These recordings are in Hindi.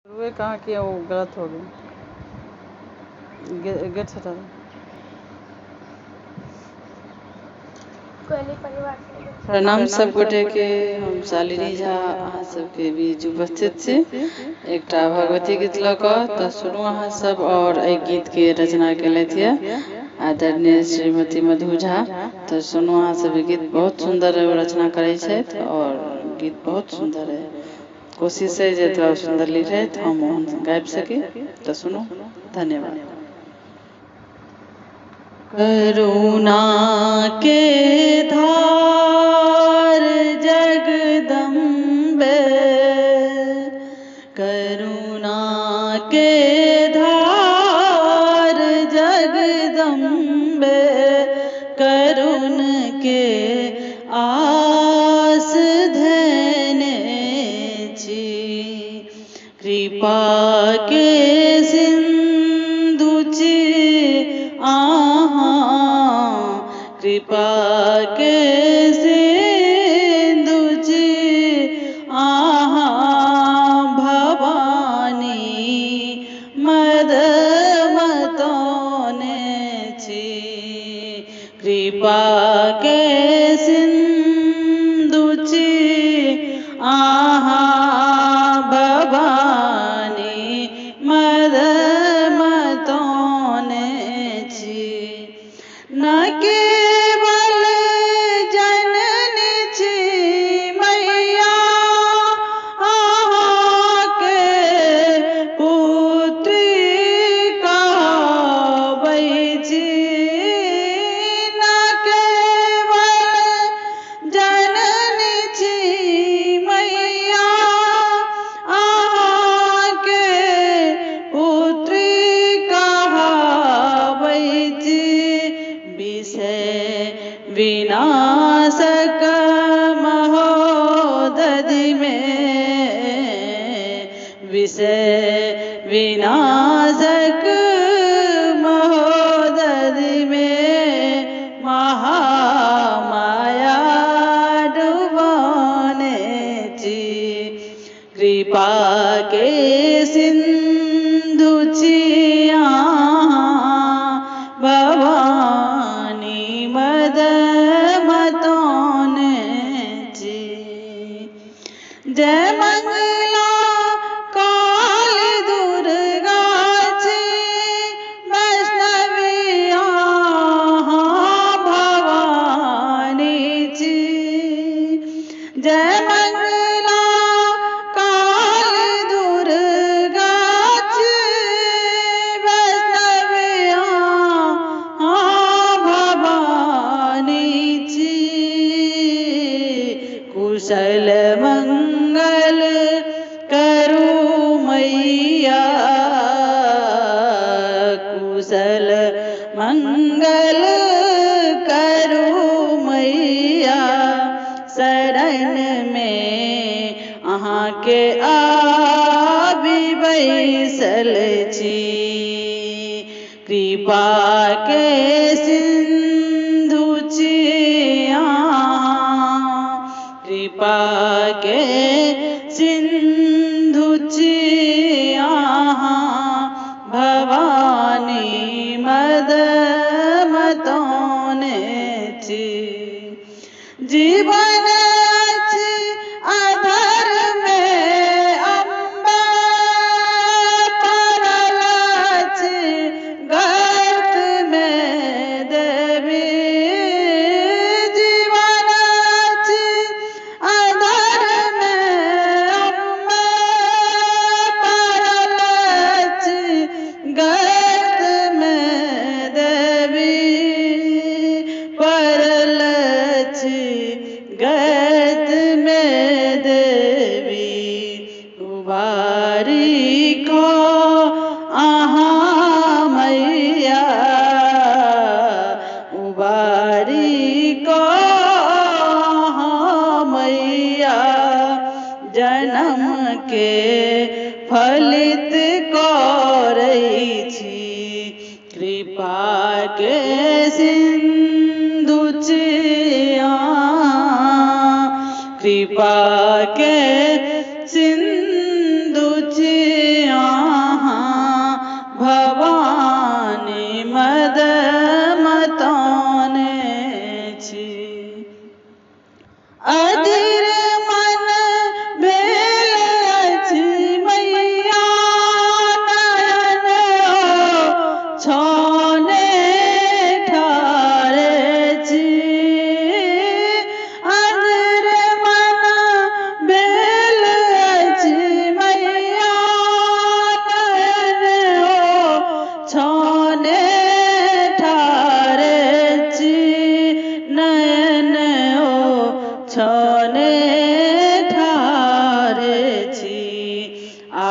वे कहाँ किया, वो गलत हो गया। गेट हटा दो। प्रणाम सब गोटे के। हम शालिनी झा अहाँ सबके बीच उपस्थित छी एकटा भगवती गीत लऽ कऽ। तऽ सुनू अहाँ सब। और एहि गीत के रचना केलथि आदरणीय श्रीमती मधु झा। तऽ सुनू अहाँ सब, गीत बहुत सुंदर रचना करै छथि और गीत बहुत सुंदर है। कोशिश है जे थोड़ा सुंदर लिखे हम गाबि सकी। तो सुनो, धन्यवाद। करुणा के धार जगदम्बे, करुणा के धार जगदम्बे, करुण के आस धने छी। कृपा के सिंधु छी कृपा के सिंधु छी भवानी मद मतोने छी। कृपा के सिंधु छी भवानी मद मतोने छी। न केवल जननी छी मैया के पुत्री कहबै छी। न केवल जननी छी मैया के पुत्री कहबै छी। विषय विनाशक महोदधि में, विषय विनाशक महोदधि में, महामाया डुबोने छी। कृपा के सिंधु छी भवानी मद मतोने छी। जय मंगला काली दुर्गा छी, वैष्णवी भवानी छी। जय मंगला काली दुर्गा छी, वैष्णवी भवानी छी। कुशल मंगल करू मैया, कुशल मंगल करू मैया। शरण में अहाँ के आबि बैसल छी। कृपा के सिंधु छी कृपा के सिंधु छी भवानी मद मतोने छी। जीवन अछि अधर में अम्बे, पड़ल अछि गर्त में देवी। जीवन अछि अधर में अम्बे, पड़ल अछि गर्त में देवी। पड़ल अछि गर्त में देवी। उबारी को अहाँ मैया, उबारी को अहाँ मैया। जन्म के फलित करै छी। कृपा के सिंधु छी कृपा के सिंधु छी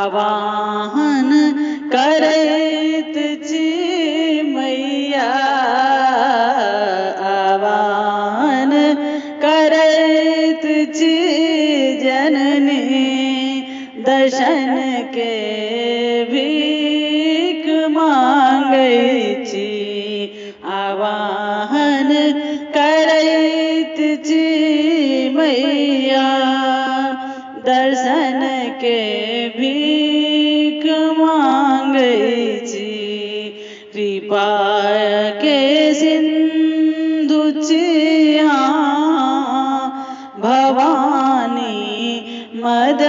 आवाहन करैत छी मैया, आवाहन करैत छी जननी, दर्शन के भीख मांगै छी, आवाहन करैत छी मैया, दर्शन के भीख मांगै छी। कृपा के सिंधु छी अहाँ भवानी, मदद